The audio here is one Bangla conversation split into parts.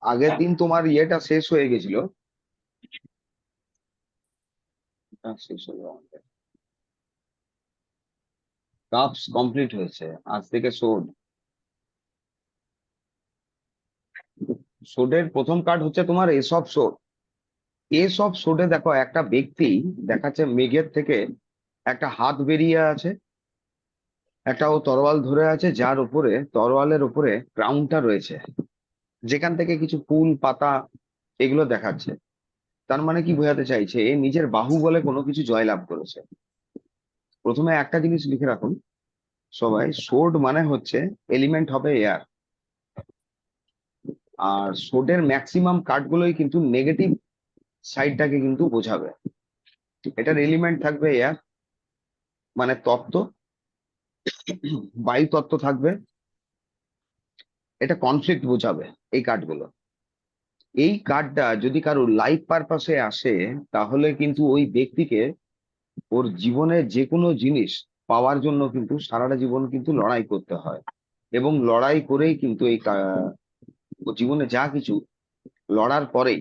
আগের দিন তোমার ইয়েটা শেষ হয়ে গেছিল। শেষ হলো আমাদের, কাপস কমপ্লিট হয়েছে, আজ থেকে সোড। সোডের প্রথম কার্ড হচ্ছে তোমার ace of sword. Ace of সোডে দেখো একটা ব্যক্তি দেখাচ্ছে মেঘের থেকে একটা হাত বেরিয়ে আছে, একটা ও তরোয়াল ধরে আছে, যার উপরে তরোয়ালের উপরে ক্রাউনটা রয়েছে, যেখান থেকে কিছু ফুল পাতা এগুলো দেখাচ্ছে। তার মানে কি বোঝাতে চাইছে, এ নিজের বাহু বলে কোনো কিছু জয়লাভ করেছে। প্রথমে একটা জিনিস লিখে রাখুন সবাই, সোড মানে হচ্ছে এলিমেন্ট হবে এয়ার। আর সোডের ম্যাক্সিমাম কার্ডগুলোই কিন্তু নেগেটিভ সাইডটাকে কিন্তু বোঝাবে। এটার এলিমেন্ট থাকবে এয়ার, মানে তত্ত্ব, বায়ু তত্ত্ব থাকবে। এটা কনফ্লিক্ট বোঝাবে এই কার্ডগুলো। এই কার্ডটা যদি কারোর লাইফ পারপাসে আসে, তাহলে কিন্তু ওই ব্যক্তিকে ওর জীবনে যে কোনো জিনিস পাওয়ার জন্য কিন্তু সারাটা জীবন কিন্তু লড়াই করতে হয়। এবং লড়াই করেই কিন্তু ও জীবনে যা কিছু লড়ার পরেই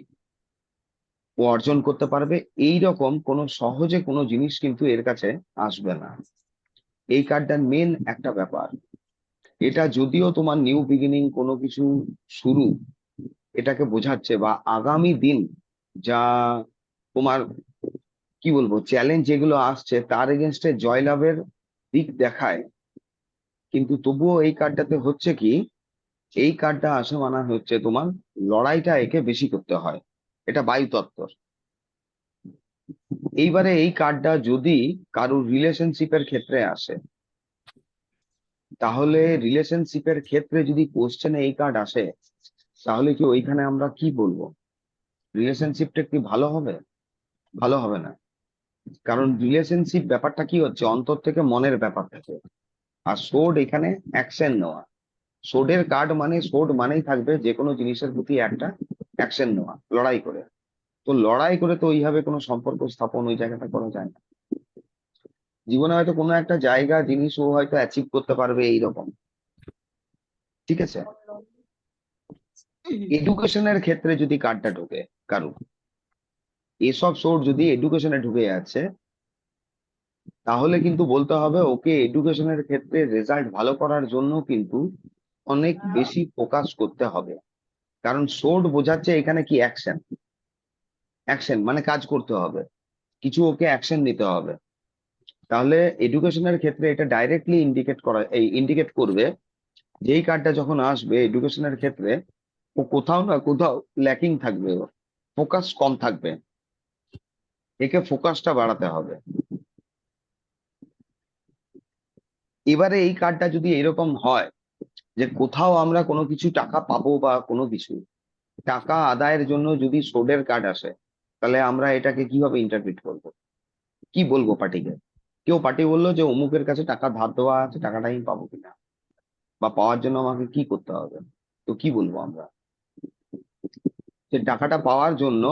ও অর্জন করতে পারবে। এই রকম কোনো সহজে কোনো জিনিস কিন্তু এর কাছে আসবে না। এই কার্ডটার মেন একটা ব্যাপার, এটা যদিও তোমার নিউ বিগিনিং কোনো কিছু শুরু এটাকে বোঝাচ্ছে, বা আগামী দিন যা তোমার কি বলবো চ্যালেঞ্জ যেগুলো আসছে তার এগেনস্টে জয়লাভের দিক দেখায়, কিন্তু তবুও এই কার্ডটাতে হচ্ছে কি, এই কার্ডটা আসে মানে হচ্ছে তোমার লড়াইটা একে বেশি করতে হয়। এটা বায়ু তত্ত্ব। এইবারে এই কার্ডটা যদি কারোর রিলেশনশিপের ক্ষেত্রে আসে, তাহলে রিলেশনশিপের ক্ষেত্রে যদি কোশ্চেনে এই কার্ড আসে, তাহলে কি ওইখানে আমরা কি বলবো, রিলেশনশিপটা কি ভালো হবে? ভালো হবে না। কারণ রিলেশনশিপ ব্যাপারটা কি হচ্ছে, অন্তর থেকে মনের ব্যাপার থাকে। আর সোড এখানে অ্যাকশন নেওয়া। সোডের কার্ড মানে সোড মানেই থাকবে যে কোনো জিনিসের প্রতি একটা অ্যাকশন নেওয়া, লড়াই করে। তো লড়াই করে তো ওইভাবে কোনো সম্পর্ক স্থাপন ওই জায়গাটা করা যায় না। জীবনে হয়তো কোনো একটা জায়গা জিনিস ও হয়তো অ্যাচিভ করতে পারবে এইরকম, ঠিক আছে। এডুকেশনের ক্ষেত্রে যদি কার্ডটা ঢোকে কারো, এসব সোর্স যদি এডুকেশনে ঢুকে যাচ্ছে, তাহলে কিন্তু বলতে হবে ওকে এডুকেশনের ক্ষেত্রে রেজাল্ট ভালো করার জন্য কিন্তু অনেক বেশি ফোকাস করতে হবে। কারণ সোর্ড বোঝাচ্ছে এখানে কি অ্যাকশন। অ্যাকশন মানে কাজ করতে হবে, কিছু ওকে অ্যাকশন নিতে হবে। তাহলে এডুকেশনের ক্ষেত্রে এটা ডাইরেক্টলি ইন্ডিকেট করবে, যেই কার্ডটা যখন আসবে এডুকেশনের ক্ষেত্রে, ও কোথাও না কোথাও ল্যাকিং থাকবে, ফোকাস কম থাকবে, একে ফোকাসটা বাড়াতে হবে। এবারে এই কার্ডটা যদি এরকম হয় যে কোথাও আমরা কোনো কিছু টাকা পাবো বা কোনো কিছু টাকা আদায়ের জন্য যদি সোডের কার্ড আসে, তাহলে আমরা এটাকে কিভাবে ইন্টারপ্রিট করব? কি বলবো পার্টিকে? কেউ পার্টি বললো যে অমুকের কাছে টাকা ধার দেওয়া আছে, টাকাটা আমি পাবো কিনা, বা পাওয়ার জন্য আমাকে কি করতে হবে? তো কি বলবো আমরা, যে টাকাটা পাওয়ার জন্য,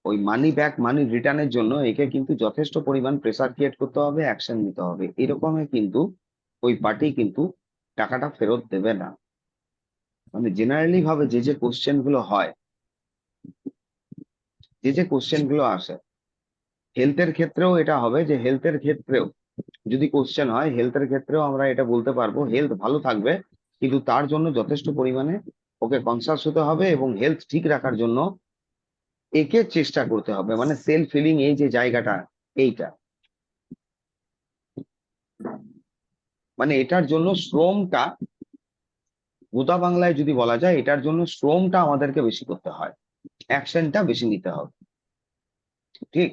ওই মানি ব্যাক মানি রিটার্নের জন্য একে কিন্তু যথেষ্ট পরিমাণ প্রেসার ক্রিয়েট করতে হবে, অ্যাকশন নিতে হবে, এরকমই কিন্তু ওই পার্টি কিন্তু টাকাটা ফেরত দেবে না। মানে জেনারেলি ভাবে যে যে কোশ্চেন গুলো হয়, যে যে কোশ্চেন গুলো আসে, হেলথের ক্ষেত্রেও এটা হবে, যে হেলথের ক্ষেত্রেও যদি কোশ্চেন হয়, হেলথের ক্ষেত্রেও আমরা এটা বলতে পারবো হেলথ ভালো থাকবে, কিন্তু তার জন্য যথেষ্ট পরিমাণে ওকে কনসাস হতে হবে, এবং হেলথ ঠিক রাখার জন্য একে চেষ্টা করতে হবে, মানে সেলফ ফিলিং এই যে জায়গাটা, এইটা মানে এটার জন্য শ্রমটা, গোদা বাংলায় যদি বলা যায়, এটার জন্য শ্রমটা আমাদেরকে বেশি করতে হয়, অ্যাকশনটা বেশি নিতে হবে, ঠিক।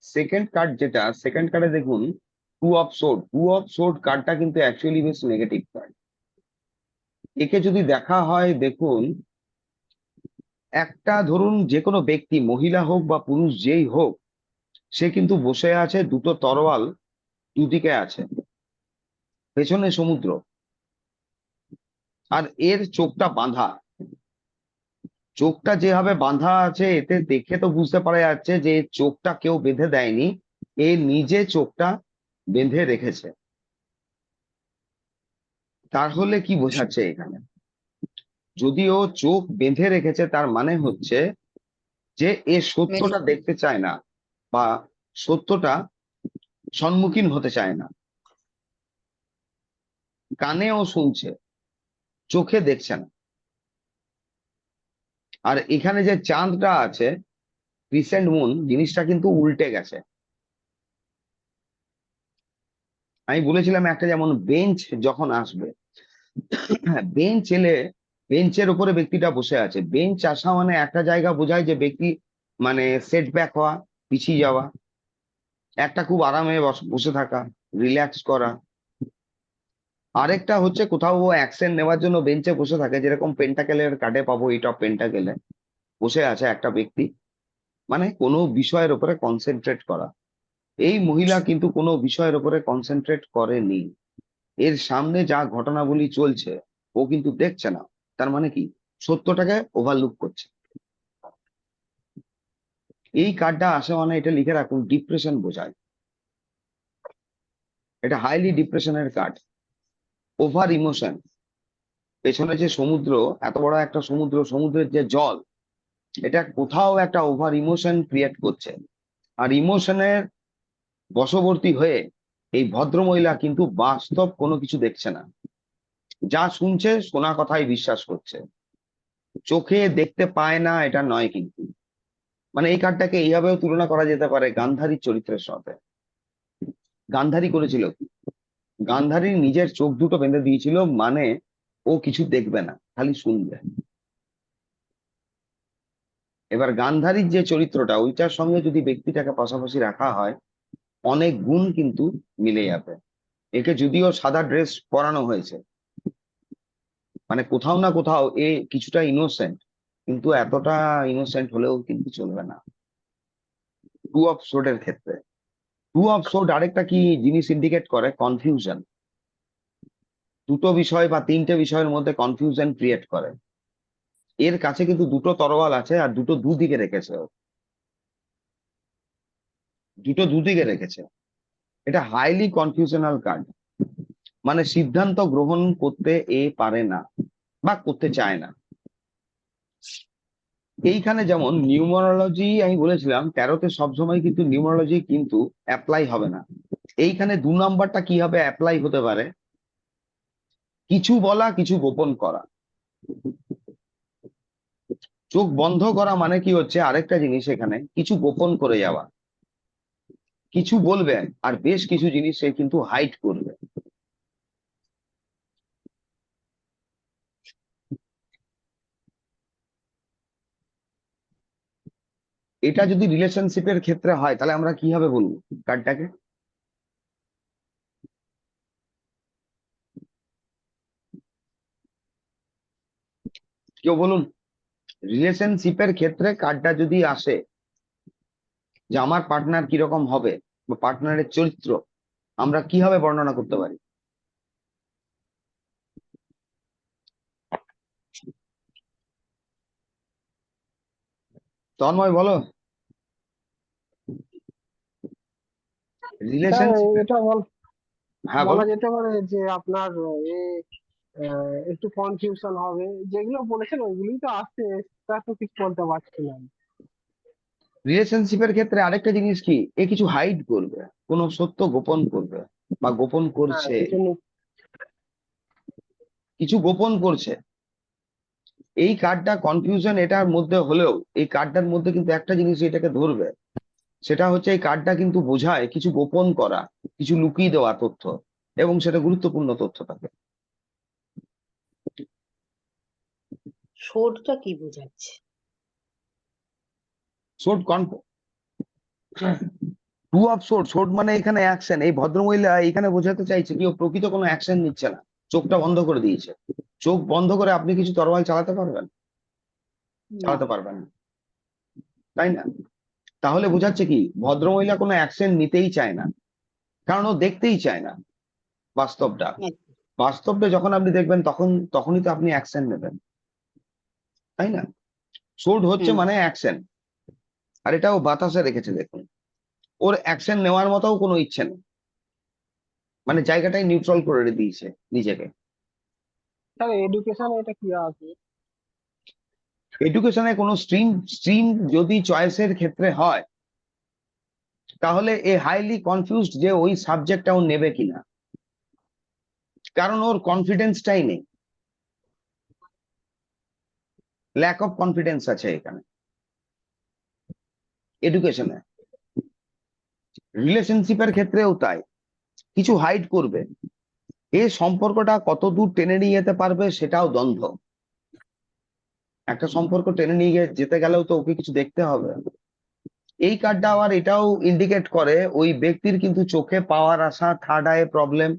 সেকেন্ড কার্ড যেটা, সেকেন্ড কার্ডে দেখুন টু অফ সোর্ড কার্ডটা কিন্তু অ্যাকচুয়ালি বেশ নেগেটিভ কার্ড। একে যদি দেখা হয়, দেখুন একটা ধরুন যে কোনো ব্যক্তি, মহিলা হোক বা পুরুষ যেই হোক, সে কিন্তু বসে আছে, দুটো তরোয়াল দুদিকে আছে, পেছনে সমুদ্র, আর এর চোখটা বাঁধা। চোখটা যেভাবে বাঁধা আছে, এতে দেখে তো বুঝতে পারা যাচ্ছে যে এর চোখটা কেউ বেঁধে দেয়নি, এ নিজে চোখটা বেঁধে রেখেছে। তাহলে কি বোঝাচ্ছে এখানে? যদি ও চোখ বেঁধে রেখেছে তার মানে হচ্ছে যে এ সত্যটা মেনে- দেখতে চায় না, বা সত্যটা সম্মুখীন হতে চায় না। কানে ও শুনছে, চোখে দেখছে না। আর এখানে যে চাঁদটা আছে, ক্রিসেন্ট মুন, জিনিসটা কিন্তু উল্টে গেছে। আমি বলেছিলাম একটা, যেমন বেঞ্চ যখন আসবে, হ্যাঁ, বেঞ্চ এলে বেঞ্চের উপরে ব্যক্তিটা বসে আছে, বেঞ্চ আসা মানে একটা জায়গা বোঝায় যে ব্যক্তি মানে সেটব্যাক হওয়া, পিছিয়ে যাওয়া, একটা খুব আরামে বসে থাকা, রিল্যাক্স করা। আরেকটা হচ্ছে কোথাও ও অ্যাকশন নেওয়ার জন্য বেঞ্চে বসে থাকে, যেরকম পেন্টাকেলের কার্ডে পাবো, এইট অফ পেন্টাকেলে বসে আছে একটা ব্যক্তি, মানে কোনো বিষয়ের উপরে কনসেন্ট্রেট করা। এই মহিলা কিন্তু কোনো বিষয়ের উপরে কনসেন্ট্রেট করেনি। এর সামনে যা ঘটনাবলী চলছে ও কিন্তু দেখছে না। তার মানে কি, সত্যটাকে ওভারলুক করছে। এই কার্ডটা আসে মানে এটা লিখে রাখুন, ডিপ্রেশন বোঝায়। এটা হাইলি ডিপ্রেশনের কার্ড। ওভার ইমোশন, পেছনে যে সমুদ্র, এত বড় একটা সমুদ্র, সমুদ্রের যে জল, এটা কোথাও একটা ওভার ইমোশন ক্রিয়েট করছে। আর ইমোশনের বশবর্তী হয়ে এই ভদ্রমহিলা কিন্তু বাস্তব কোনো কিছু দেখছে না, যা শুনছে শোনা কথাই বিশ্বাস করছে। চোখে দেখতে পায় না এটা নয় কিন্তু, মানে এই কার্ডটাকে এইভাবেও তুলনা করা যেতে পারে গান্ধারীর চরিত্রের সাথে। গান্ধারী করেছিল কি? গান্ধারীর নিজের চোখ দুটো বেঁধে দিয়েছিল, মানে ও কিছু দেখবে না, খালি শুনবে। এবার গান্ধারীর যে চরিত্রটা, ওইটার সঙ্গে যদি ব্যক্তিটাকে পাশাপাশি রাখা হয়, অনেক গুণ কিন্তু মিলে যাবে। একে যদিও সাদা ড্রেস পরানো হয়েছে, মানে কোথাও না কোথাও এ কিছুটা ইনোসেন্ট, কিন্তু এতটা ইনোসেন্ট হলেও কিন্তু চলবে না। টু অফ সোর্ড এর ক্ষেত্রে, টু অফ সোর্ড আরেকটা কি জিনিস ইন্ডিকেট করে? কনফিউশন। দুটো বিষয় বা তিনটে বিষয়ের মধ্যে কনফিউশন ক্রিয়েট করে। এর কাছে কিন্তু দুটো তরোয়াল আছে, আর দুটো দুদিকে রেখেছে ও। দুটো দুদিকে রেখেছে। এটা হাইলি কনফিউশনাল কার্ড, মানে সিদ্ধান্ত গ্রহণ করতে এ পারে না বা করতে চায় না। এইখানে যেমন নিউমারোলজি, আমি বলেছিলাম ট্যারোতে সবসময় কিন্তু নিউমারোলজি কিন্তু অ্যাপ্লাই হবে না। এইখানে 2 নাম্বারটা কি হবে অ্যাপ্লাই হতে পারে? কিছু বলা, কিছু গোপন করা। চোখ বন্ধ করা মানে কি হচ্ছে, আরেকটা জিনিস, এখানে কিছু গোপন করে যাওয়া। কিছু বলবে, আর বেশ কিছু জিনিস সে কিন্তু হাইড করবে। এটা যদি রিলেশনশিপের ক্ষেত্রে হয়, তাহলে আমরা কিভাবে বলবো কার্ডটাকে? কেউ বলুন। রিলেশনশিপের ক্ষেত্রে কার্ডটা যদি আসে, যে আমার পার্টনার কিরকম হবে, বা পার্টনারের চরিত্র, আমরা কিভাবে বর্ণনা করতে পারি? তন্ময় বলো। স্যার, রিলেশনশিপে, এটা হ্যাঁ বলো। বলা যেতে পারে যে আপনার এ একটু কনফিউশন হবে। যেগুলো বলেছেন ওইগুলোই তো আসছে, তা তো ঠিক বলতে পারছি না। রিলেশনশিপের ক্ষেত্রে আরেকটা জিনিস কি, এ কিছু হাইড করবে, কোনো সত্য গোপন করবে, বা গোপন হ্যাঁ, করছে, কিছু কিছু গোপন করছে। এই কার্ডটা কনফিউশন এটার মধ্যে হলেও, এই কার্ডটার মধ্যে কিন্তু একটা জিনিস এটাকে ধরবে, সেটা হচ্ছে এই কার্ডটা কিন্তু বোঝায় কিছু গোপন করা, কিছু লুকিয়ে দেওয়া তথ্য, এবং সেটা গুরুত্বপূর্ণ তথ্য থাকে। শোধটা কি বোঝাচ্ছে? Sword two of sword, sword মানে এখানে অ্যাকশন। এই ভদ্রমহিলা এখানে বোঝাতে চাইছে কি, ও প্রকৃত কোনো অ্যাকশন নিচ্ছে না, চোখটা বন্ধ করে দিয়েছে। চোখ বন্ধ করে আপনি কিছু তরোয়াল চালাতে পারবেন? না। চালাতে পারবেন না, তাই না? তাহলে বোঝাচ্ছে কি, ভদ্রমহিলা কোনো অ্যাকশন নিতেই চায় না, কারণ ও দেখতেই চায় না বাস্তবটা। আচ্ছা। বাস্তবটা যখন আপনি দেখবেন, তখনই তো আপনি অ্যাকশন নেবেন, তাই না? সোর্ড হচ্ছে হুম। মানে অ্যাকশন। আর এটাও বাতাসে রেখেছে দেখুন, ওর অ্যাকশন নেওয়ার মতো কোনো ইচ্ছে নেই, মানে জায়গাটাই নিউট্রাল করে দিয়েছে নিজেকে। স্যার এডুকেশন এটা কি আছে? এডুকেশনে কোনো স্ট্রিম স্ট্রিম যদি চয়েসের ক্ষেত্রে হয়, তাহলে এ হাইলি কনফিউজড যে ওই সাবজেক্টটা ও নেবে কিনা, কারণ ওর কনফিডেন্সটাই নেই, ল্যাক অফ কনফিডেন্স আছে এখানে এডুকেশনে। রিলেশনশিপের ক্ষেত্রেও তাই, কিছু হাইড করবে, এই সম্পর্কটা কত দূর টেনে নিয়ে যেতে পারবে সেটাও দ্বন্দ্ব। একটা সম্পর্ক টেনে নিয়ে যেতে গেলেও তো ওকে কিছু দেখতে হবে। এই কার্ডটা আবার এটাও ইন্ডিকেট করে ওই ব্যক্তির কিন্তু চোখে পাওয়ার আসা, থার্ড আই প্রবলেম,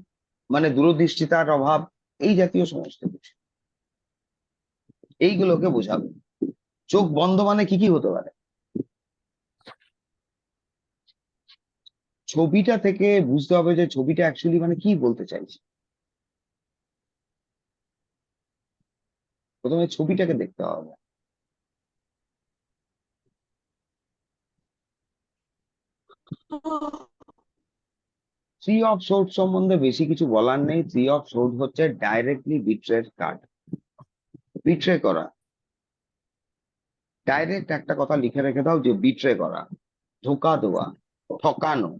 মানে দূরদৃষ্টিতার অভাব, এই জাতীয় সমস্ত কিছু এইগুলোকে বোঝাবে। চোখ বন্ধ মানে কি কি হতে পারে, ছবিটা থেকে বুঝতে হবে যে ছবিটা অ্যাকচুয়ালি মানে কি বলতে চাইছে। প্রথমে ছবিটাকে দেখতে হবে। থ্রি অফ সোর্ড সম্বন্ধে বেশি কিছু বলার নেই। থ্রি অফ সোর্ড হচ্ছে ডাইরেক্টলি বিট্রের কার্ড, বিট্রে করা। ডাইরেক্ট একটা কথা লিখে রেখে দাও যে বিট্রে করা, ধোকা দেওয়া, ঠকানো,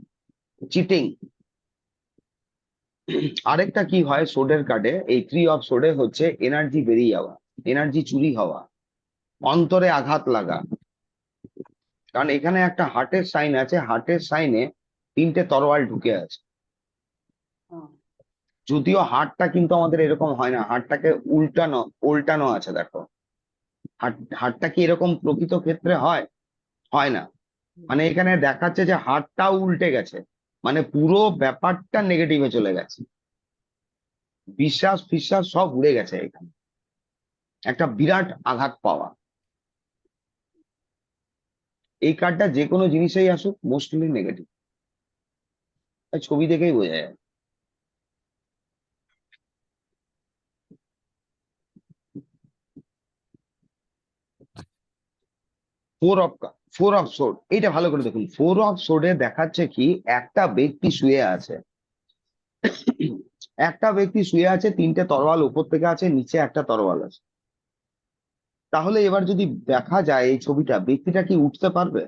চিটিং। আরেকটা কি হয় সোডের কার্ডে, এই থ্রি অফ সোডে হচ্ছে এনার্জি বেরিয়ে যাওয়া, এনার্জি চুরি হওয়া, অন্তরে আঘাত লাগা। কারণ এখানে একটা হার্টের সাইন আছে, হার্টের সাইনে তিনটে তরোয়াল ঢুকে আছে। যদিও হার্টটা কিন্তু আমাদের এরকম হয় না, হার্টটাকে উল্টানো উল্টানো আছে, দেখো হার্টটা কি এরকম প্রকৃত ক্ষেত্রে হয়? হয় না। মানে এখানে দেখাচ্ছে যে হার্টটাও উল্টে গেছে, মানে পুরো ব্যাপারটা নেগেটিভে চলে গেছে, বিশ্বাস ফিশ্বাস সব উড়ে গেছে এখানে, একটা বিরাট আঘাত পাওয়া। এই কার্ডটা যে কোনো জিনিসেই আসুক মোস্টলি নেগেটিভ, ছবি দেখেই বোঝা যায়। ফোর অফ সোর্ড, এইটা ভালো করে দেখুন। ফোর অফ সোর্ডে দেখাচ্ছে কি একটা ব্যক্তি শুয়ে আছে, একটা ব্যক্তি শুয়ে আছে, তিনটে তরোয়াল উপর থেকে আছে, নিচে একটা তরোয়াল আছে। তাহলে এবার যদি দেখা যায় এই ছবিটা, ব্যক্তিটা কি উঠতে পারবে?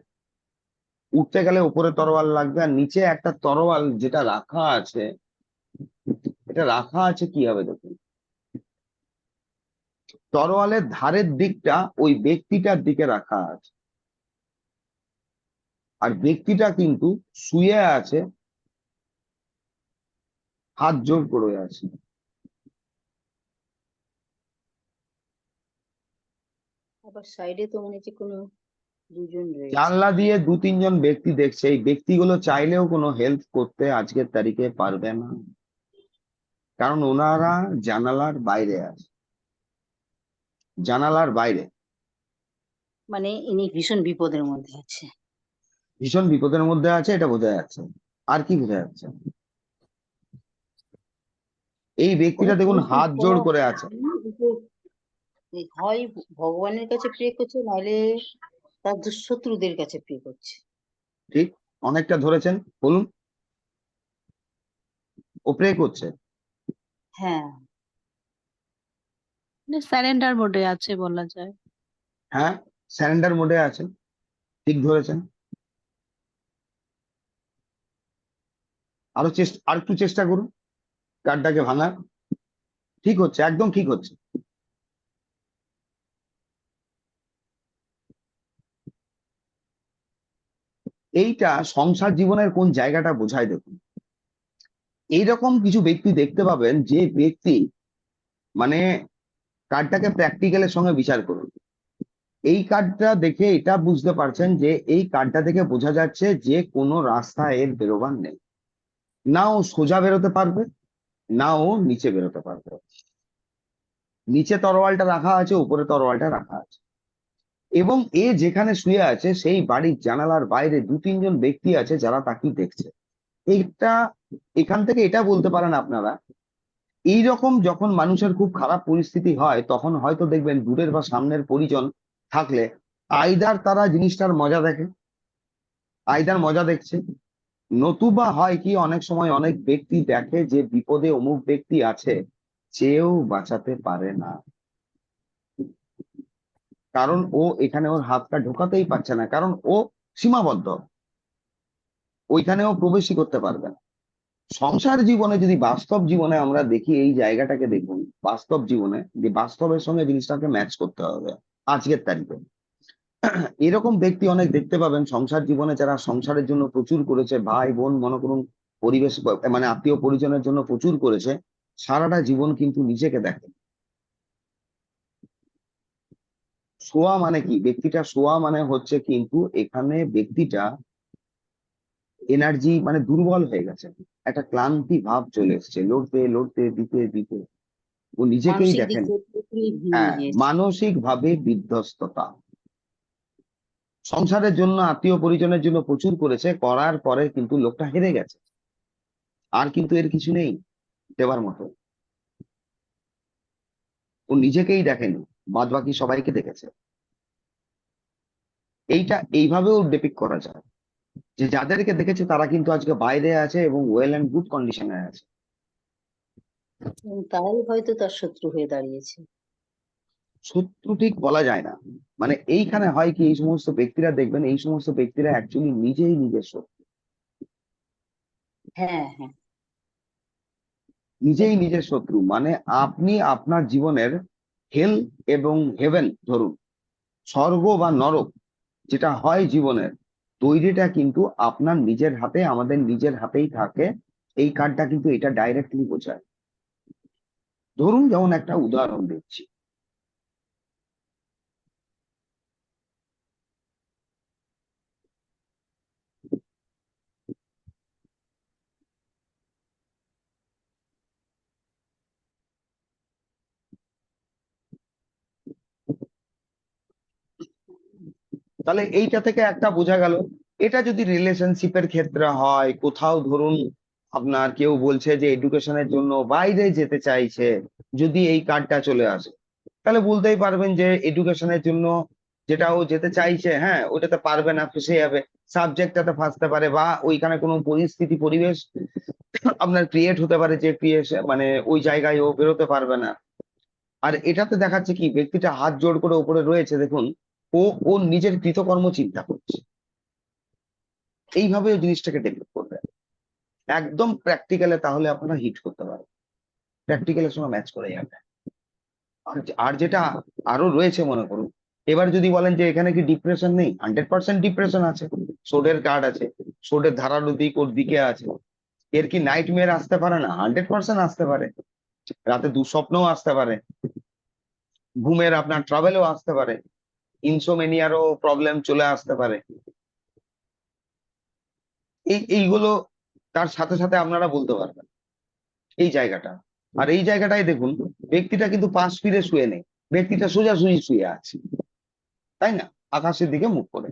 উঠতে গেলে উপরে তরোয়াল লাগবে, আর নিচে একটা তরোয়াল যেটা রাখা আছে, এটা রাখা আছে কি হবে দেখুন, তরোয়ালের ধারের দিকটা ওই ব্যক্তিটার দিকে রাখা আছে, আর ব্যক্তিটা কিন্তু শুয়ে আছে, হাত জোর করে আছে। আবার সাইডে তো মনে হচ্ছে কোনো দুজন রয়েছে। জানলা দিয়ে দু তিনজন ব্যক্তি দেখছে, এই ব্যক্তিগুলো চাইলেও কোনো হেল্প করতে আজকের তারিখে পারবে না, কারণ ওনারা জানালার বাইরে আছে, জানালার বাইরে। মানে ইনি ভীষণ বিপদের মধ্যে আছে। ভীষণ বিপদের মধ্যে আছে, এটা বোঝা যাচ্ছে। আর কি বোঝা যাচ্ছে? এই কোনো ব্যক্তিটা দেখুন হাত কোনো জোড় করে আছে। হয় ভগবানের কাছে প্রে করছে, নাহলে তার দুঃশত্রুদের কাছে প্রে করছে। ঠিক, অনেকটা ধরেছেন, বলুন। ও প্রে করছে। হ্যাঁ। স্যারেন্ডার মোডে আছে বলা যায়। হ্যাঁ, স্যারেন্ডার মোডে আছে, ঠিক ধরেছেন। আর একটু চেষ্টা করুন কার্ডটাকে ভাঙার। ঠিক হচ্ছে, একদম ঠিক হচ্ছে। এইটা সংসার জীবনের কোন জায়গাটা বোঝায় দেখুন। এইরকম কিছু ব্যক্তি দেখতে পাবেন, যে ব্যক্তি মানে কার্ডটাকে প্র্যাকটিক্যালের সঙ্গে বিচার করুন। এই কার্ডটা দেখে এটা বুঝতে পারছেন যে এই কার্ডটা থেকে বোঝা যাচ্ছে যে কোনো রাস্তা এর বেরোবার নেই, না ও সোজা বেরোতে পারবে, না ও নিচে বেরোতে পারবে। নিচে তরোয়ালটা রাখা আছে, উপরে তরোয়ালটা রাখা আছে, এবং এ যেখানে শুয়ে আছে সেই বাড়ির জানালার বাইরে দু তিনজন ব্যক্তি আছে যারা তাকে দেখছে। এইটা এখান থেকে এটা বলতে পারেন আপনারা, এইরকম যখন মানুষের খুব খারাপ পরিস্থিতি হয় তখন হয়তো দেখবেন দূরের বা সামনের পরিজন থাকলে আইদার তারা জিনিসটার মজা দেখে, আইদার মজা দেখছে, নতুবা হয় কি অনেক সময় অনেক ব্যক্তি দেখে যে বিপদে অমুক ব্যক্তি আছে, চেয়েও বাঁচাতে পারে না, কারণ ও এখানে ওর হাতটা ঢোকাতেই পারছে না, কারণ ও সীমাবদ্ধ, ওইখানেও প্রবেশই করতে পারবে না। সংসার জীবনে যদি বাস্তব জীবনে আমরা দেখি, এই জায়গাটাকে দেখুন, বাস্তব জীবনে যে বাস্তবের সঙ্গে জিনিসটাকে ম্যাচ করতে হবে আজকের তারিখে। এরকম ব্যক্তি অনেক দেখতে পাবেন সংসার জীবনে, যারা সংসারের জন্য প্রচুর করেছে, ভাই বোন মনে করুন, পরিবেশ মানে আত্মীয় পরিজনের জন্য প্রচুর করেছে, সারাটা জীবন কিন্তু নিজেকে দেখে। শোয়া মানে কি, ব্যক্তিটা শোয়া মানে হচ্ছে কিন্তু এখানে ব্যক্তিটা এনার্জি মানে দুর্বল হয়ে গেছে, একটা ক্লান্তি ভাব চলে এসছে, লড়তে লড়তে দিতে দিতে ও নিজেকেই মানসিক দিক দেখেন। থেকে পুরোপুরি ভেঙে হ্যাঁ, গিয়েছে। মানসিক ভাবে বিধ্বস্ততা। সংসারের জন্য আত্মীয় পরিজনের জন্য প্রচুর করেছে, করার পরে কিন্তু লোকটা হেরে গেছে, আর কিন্তু এর কিছু নেই দেওয়ার মতো। ও নিজেকেই দেখেনি, বাদ বাকি সবাইকে দেখেছে। এইভাবেও ডেপিক্ট করা যায় যে যাদেরকে দেখেছে তারা কিন্তু আজকে বাইরে আছে এবং ওয়েল অ্যান্ড গুড কন্ডিশনে আছে। এবং তারাই হয়তো তার শত্রু হয়ে দাঁড়িয়েছে। শত্রু ঠিক বলা যায় না, মানে এইখানে হয় কি, এই সমস্ত ব্যক্তিরা দেখবেন, এই সমস্ত ব্যক্তিরা অ্যাকচুয়ালি নিজেই নিজের শত্রু, হ্যাঁ, হ্যাঁ। নিজেই নিজের শত্রু। মানে আপনি আপনার জীবনের হেল এবং হেভেন ধরুন, স্বর্গ বা নরক যেটা হয় জীবনের, তৈরিটা কিন্তু আপনার নিজের হাতে, আমাদের নিজের হাতেই থাকে। এই কার্ডটা কিন্তু এটা ডাইরেক্টলি বোঝায়। ধরুন যেমন একটা উদাহরণ দিচ্ছি, তাহলে এইটা থেকে একটা বোঝা গেল, এটা যদি রিলেশনশিপের ক্ষেত্রে হয়, কোথাও ধরুন আপনার কেউ বলছে যে এডুকেশনের জন্য বাইরে যেতে চাইছে, যদি এই কার্ডটা চলে আসে, তাহলে বলতেই পারবেন যে এডুকেশনের জন্য যেটা ও যেতে চাইছে, হ্যাঁ ওটাতে পারবে না, ফেঁসে যাবে, সাবজেক্টটাতে ফাঁসতে পারে, বা ওইখানে কোনো পরিস্থিতি পরিবেশ আপনার ক্রিয়েট হতে পারে যে মানে ওই জায়গায় ও বেরোতে পারবে না। আর এটাতে দেখাচ্ছে কি, ব্যক্তিটা হাত জোড় করে উপরে রয়েছে, দেখুন ও ওর নিজের কৃতকর্ম চিন্তা করছে, এইভাবে ওই জিনিসটাকে ডেভেলপ করবে একদম প্র্যাকটিক্যালে, তাহলে আপনারা হিট করতে পারবেন, প্র্যাকটিক্যালের সঙ্গে ম্যাচ করে যাবে। আর যেটা আরো রয়েছে মনে করুন, এবার যদি বলেন যে এখানে কি ডিপ্রেশন নেই, 100% ডিপ্রেশন আছে, সোডের কার্ড আছে, সোডের ধারালো দিক ওর দিকে আছে, এর কি নাইট মেয়ার আসতে পারে না? 100% আসতে পারে, রাতে দুঃস্বপ্নও আসতে পারে, ঘুমের আপনার ট্রাভেলও আসতে পারে, ইনসোমেনিয়ারও প্রবলেম চলে আসতে পারে। এইগুলো তার সাথে সাথে আপনারা বলতে পারবেন এই জায়গাটা। আর এই জায়গাটাই দেখুন, ব্যক্তিটা কিন্তু পাশ ফিরে শুয়ে নেই, ব্যক্তিটা সোজাসুজি শুয়ে আছে, তাই না, আকাশের দিকে মুখ করে।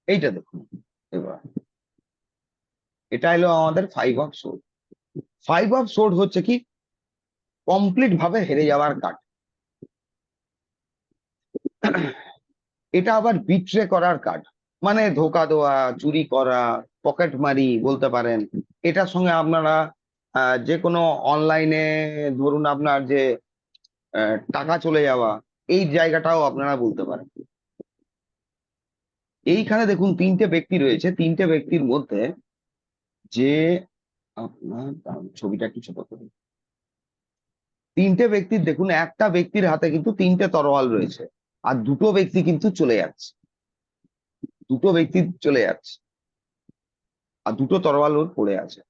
এইটা দেখুন, এবার এটা হলো আমাদের 5 অফ সোর্ড। 5 অফ সোর্ড হচ্ছে কি, কমপ্লিট ভাবে হেরে যাওয়ার কার্ড। এটা আবার বিট্রে করার কার্ড, মানে ধোকা দেওয়া, চুরি করা, পকেট মারি বলতে পারেন। এটার সঙ্গে আপনারা যে কোনো অনলাইনে ধরুন আপনার যে টাকা চলে যাওয়া, এই জায়গাটাও আপনারা বলতে পারেন। এইখানে দেখুন 3টে ব্যক্তি রয়েছে, 3টে ব্যক্তির মধ্যে যে আপনার ছবিটা কি ছোট করি, 3টে ব্যক্তির দেখুন, একটা ব্যক্তির হাতে কিন্তু 3টে তরোয়াল রয়েছে, আর দুটো ব্যক্তি কিন্তু চলে যাচ্ছে, দুটো ব্যক্তি চলে যাচ্ছে, আর দুটো তরোয়াল ওর পড়ে আছে।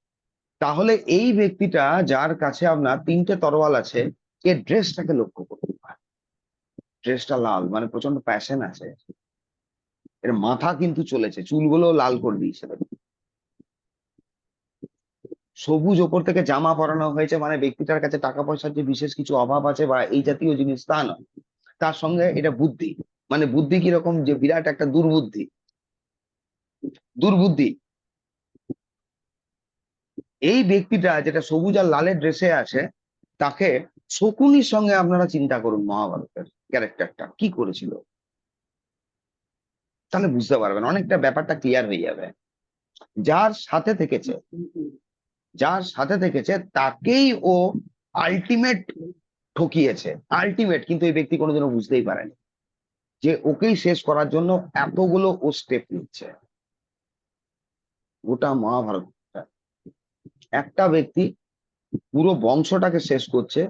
তাহলে এই ব্যক্তিটা যার কাছে আপনার 3টে তরোয়াল আছে, এর ড্রেসটাকে লক্ষ্য করতে পারে, ড্রেসটা লাল, মানে প্রচন্ড প্যাশন আছে, এর মাথা কিন্তু চলেছে, চুলগুলো লাল করে দিয়েছে দেখুন। সবুজ ওপর থেকে জামা পরানো হয়েছে, মানে ব্যক্তিটার কাছে টাকা পয়সার যে বিশেষ কিছু অভাব আছে বা এই জাতীয় জিনিস তা নয়, তার সঙ্গে এটা বুদ্ধি, মানে বুদ্ধি কিরকম, যে বিরাট একটা দুর্বুদ্ধি, দুর্বুদ্ধি। এই ব্যক্তিটা যেটা সবুজ আর লালের ড্রেসে আছে, তাকে শকুনির সঙ্গে আপনারা চিন্তা করুন মহাভারতের, ক্যারেক্টারটা কি করেছিল, তাহলে বুঝতে পারবেন, অনেকটা ব্যাপারটা ক্লিয়ার হয়ে যাবে। যার সাথে থেকেছে, যার সাথে থেকেছে তাকেই ও আলটিমেট ঠকিয়েছে, আলটিমেট, কিন্তু এই ব্যক্তি কোনোদিনও বুঝতেই পারেনি যে ওকেই শেষ করার জন্য এতগুলো ও স্টেপ নিচ্ছে। গোটা মহাভারত একটা ব্যক্তি পুরো বংশটাকে শেষ করছে,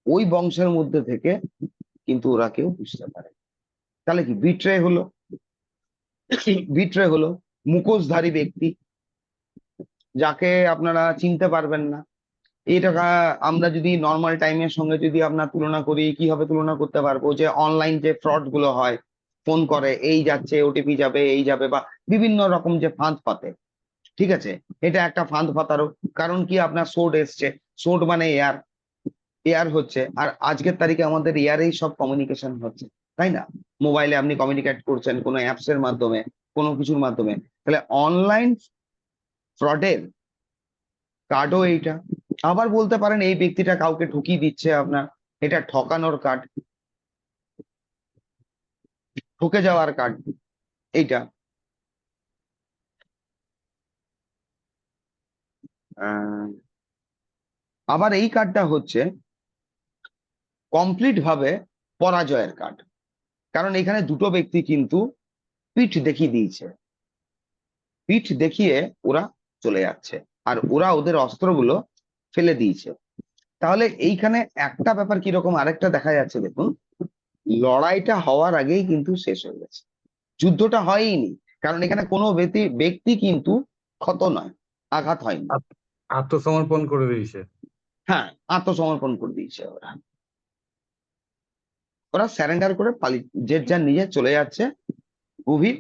ওই বংশের মধ্যে থেকে, কিন্তু ওরা কেউ বুঝতে পারে। তাহলে কি বিট্রে হলো, বিট্রে হলো মুখোশধারী ব্যক্তি, যাকে আপনারা চিনতে পারবেন না। এটা আমরা যদি নর্মাল টাইমের সঙ্গে যদি আপনার তুলনা করি, কিভাবে তুলনা করতে পারবো, যে অনলাইন যে ফ্রড গুলো হয়, ফোন করে এই যাচ্ছে, ওটিপি যাবে, এই যাবে, বা বিভিন্ন রকম যে ফাঁদ পাতে, ঠিক আছে, এটা একটা ফাঁদ পাতারও কারণ কি, আপনার সোর্ড এসছে, সোর্ড মানে এয়ার, এয়ার হচ্ছে, আর আজকের তারিখে আমাদের এয়ারেই সব কমিউনিকেশন হচ্ছে, তাই না? মোবাইলে আপনি কমিউনিকেট করছেন কোনো অ্যাপস এর মাধ্যমে, কোনো কিছুর মাধ্যমে, তাহলে অনলাইন ফ্রডের কার্ডও এইটা। আবার বলতে পারেন এই ব্যক্তিটা কাউকে ঠকিয়ে দিচ্ছে আপনার, এটা ঠকানোর কার্ড, ঠকে যাওয়ার কার্ড এইটা। আহ, আবার এই কার্ডটা হচ্ছে কমপ্লিট ভাবে পরাজয়ের কার্ড, কারণ এখানে দুটো ব্যক্তি কিন্তু পিঠ দেখিয়ে দিয়েছে, পিঠ দেখিয়ে ওরা চলে যাচ্ছে, আর ওরা ওদের অস্ত্রগুলো ফেলে দিয়েছে। তাহলে এইখানে একটা ব্যাপার কিরকম আরেকটা দেখা যাচ্ছে, দেখুন, লড়াইটা হওয়ার আগেই কিন্তু শেষ হয়ে গেছে, যুদ্ধটা হয়নি, কারণ এখানে কোনো ব্যক্তি ব্যক্তি কিন্তু ক্ষত নয়, আঘাত হয়নি। আত্মসমর্পণ করে দিয়েছে। হ্যাঁ, আত্মসমর্পণ করে দিয়েছে ওরা, ওরা স্যারেন্ডার করে পালিয়ে যে যার নিজে চলে যাচ্ছে গভীর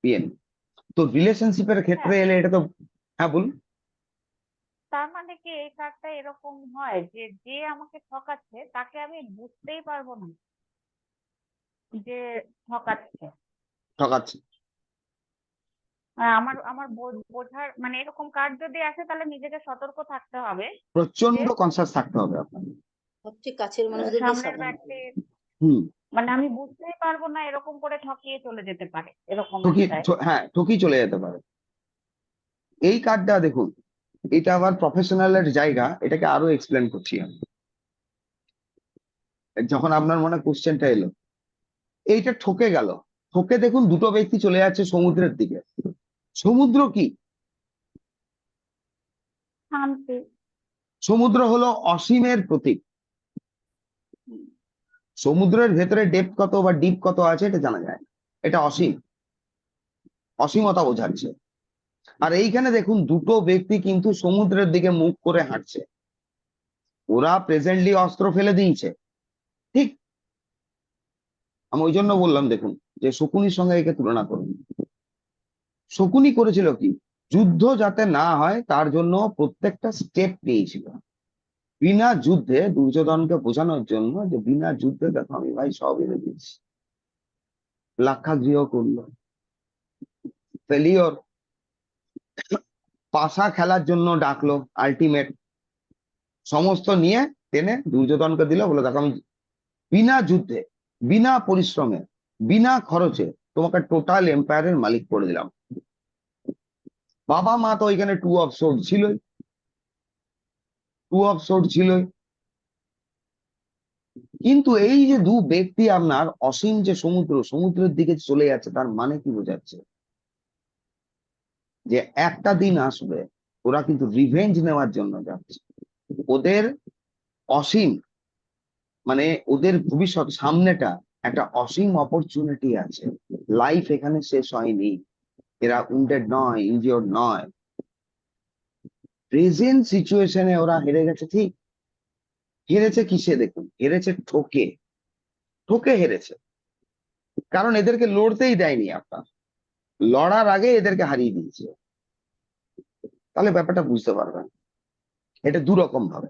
ইয়ে নিয়ে। তো রিলেশনশিপের ক্ষেত্রে এলে এটা তো, হ্যাঁ বলুন। তার মানে কি এই কার্ডটা এরকম হয় যে যে আমাকে ঠকাচ্ছে তাকে আমি বুঝতেই পারবো না যে ঠকাচ্ছে। ঠকাচ্ছে, আমার আমার বোঝার মানে এরকম কার্ড যদি আসে তাহলে নিজেকে সতর্ক থাকতে হবে প্রচন্ড যে কনসাস থাকতে হবে আপনার। সবচেয়ে কাছের মানুষদেরকে সামনের সাবধান থাকতে ব্যক্তি হবে। হুম, মানে আমি বুঝতেই পারবো না, এরকম করে ঠকিয়ে চলে যেতে পারে, এরকম ঠকি, একটা। হ্যাঁ ঠকি চলে যেতে পারে। এই কার্ডটা দেখুন, এটা আবার প্রফেশনালের জায়গা, এটাকে আরো এক্সপ্লেন করছি আমি, যখন আপনার মনে কোশ্চেনটা এলো। এইটা ঠকে গেল, ঠকে দেখুন দুটো ব্যক্তি চলে যাচ্ছে সমুদ্রের দিকে। সমুদ্র কি? শান্তি। সমুদ্র হলো অসীমের প্রতীক। সমুদ্রের ভেতরে ডেপথ কত বা ডিপ কত আছে এটা জানা যায় না, এটা অসীম, অসীমতা বোঝাচ্ছে। আর এইখানে দেখুন দুটো ব্যক্তি কিন্তু সমুদ্রের দিকে মুখ করে হাঁটছে, ওরা প্রেজেন্টলি অস্ত্র ফেলে দিয়েছে, ঠিক। আমি ওই জন্য বললাম দেখুন, যে শকুনির সঙ্গে একে তুলনা করুন। শকুনি করেছিল কি, যুদ্ধ যাতে না হয় তার জন্য প্রত্যেকটা স্টেপ নিয়েছিল, বিনা যুদ্ধে দুর্যোধনকে বোঝানোর জন্য যে বিনা যুদ্ধে দেখো আমি ভাই সব এনে দিচ্ছি। লাক্ষাগৃহ করলো, ফেলিওর, পাশা খেলার জন্য ডাকলো, আলটিমেট সমস্ত নিয়ে টেনে দুর্যোধনকে দিল, বলে দেখো আমি বিনা যুদ্ধে, বিনা পরিশ্রমে, বিনা খরচে তোমাকে টোটাল এম্পায়ারের মালিক করে দিলাম। বাবা মা তো ওইখানে টু অফ সোর্ড ছিলই, টু অফ সোর্ড ছিলই। কিন্তু এই যে দু ব্যক্তি আপনার অসীম যে সমুদ্র, সমুদ্রের দিকে চলে যাচ্ছে, তার মানে কি বোঝাচ্ছে, যে একটা দিন আসবে ওরা কিন্তু রিভেঞ্জ নেওয়ার জন্য যাচ্ছে। ওদের অসীম, মানে ওদের ভবিষ্যৎ সামনেটা একটা অসীম অপরচুনিটি আছে, লাইফ এখানে শেষ হয়নি, এরা উন্ডেড নয়, ইনজিওর্ড নয়, প্রেজেন্ট সিচুয়েশনে ওরা হেরে গেছে, ঠিক। হেরেছে কিসে দেখুন, হেরেছে ঠকে, ঠকে হেরেছে, কারণ এদেরকে লড়তেই দেয়নি আপনার, লড়ার আগে এদেরকে হারিয়ে দিয়েছে। তাহলে ব্যাপারটা বুঝতে পারবেন, এটা দু রকম ভাবে,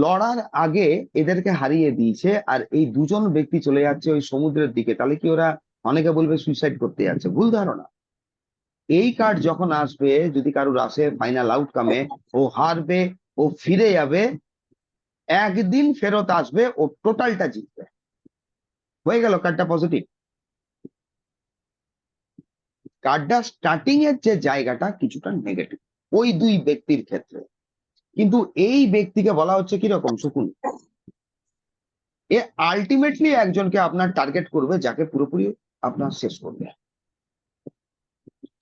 লড়ার আগে এদেরকে হারিয়ে দিয়েছে, আর এই দুজন ব্যক্তি চলে যাচ্ছে ওই সমুদ্রের দিকে, তাহলে কি ওরা, অনেকে বলবে সুইসাইড করতে যাচ্ছে, ভুল ধারণা। এই কার্ড যখন আসবে, যদি কারুর আসে ফাইনাল আউটকামে, ও হারবে, ও ফিরে যাবে, একদিন ফেরত আসবে, ও টোটালটা জিতবে। হয়ে গেল কার্ডটা পজিটিভ। কার্ডটা স্টার্টিং এর যে জায়গাটা কিছুটা নেগেটিভ ওই দুই ব্যক্তির ক্ষেত্রে, কিন্তু এই ব্যক্তিকে বলা হচ্ছে কিরকম শকুন, এ আলটিমেটলি একজনকে আপনার টার্গেট করবে যাকে পুরোপুরি আপনার শেষ করবে।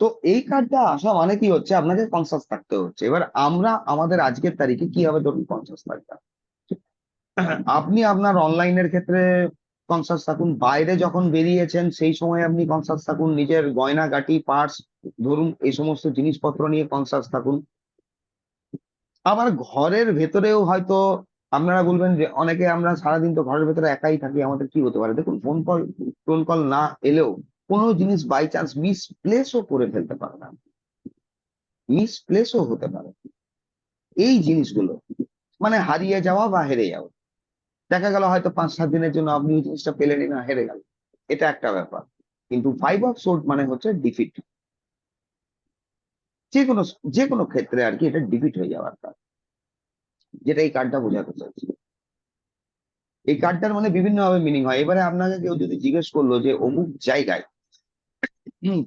তো এই কার্ডটা আসা মানে কি হচ্ছে, আপনাকে কনসাস থাকতে হচ্ছে। এবার আমরা আমাদের আজকের তারিখে কি হবে ধরুন কনসাস থাকতাম, আপনি আপনার অনলাইনের ক্ষেত্রে কনসাস থাকুন, বাইরে যখন বেরিয়েছেন সেই সময় আপনি কনসাস থাকুন, নিজের গয়নাগাটি পার্স ধরুন এই সমস্ত জিনিসপত্র নিয়ে কনসাস থাকুন। আবার ঘরের ভেতরেও হয়তো আপনারা বলবেন যে অনেকে আমরা সারাদিন তো ঘরের ভেতরে একাই থাকি, আমাদের কি হতে পারে, দেখুন ফোন কল না এলেও কোনো জিনিস বাই চান্স মিসপ্লেসও করে ফেলতে পারে না, মিসপ্লেসও হতে পারে। এই জিনিসগুলো মানে হারিয়ে যাওয়া বা হেরে যাওয়া, দেখা গেল হয়তো 5-7 দিনের জন্য আপনি ওই জিনিসটা পেলেনই না, হেরে গেল, এটা একটা ব্যাপার। কিন্তু 5 অফ সোর্ড মানে হচ্ছে ডিফিট, যে কোনো যে কোনো ক্ষেত্রে আর কি এটা ডিফিট হয়ে যাওয়ার কাজ, যেটা এই কার্ডটা বোঝাতে চাইছি। এই কার্ডটার মানে বিভিন্ন ভাবে মিনিং হয়। এবারে আপনাকে কেউ যদি জিজ্ঞেস করলো যে অমুক জায়গায়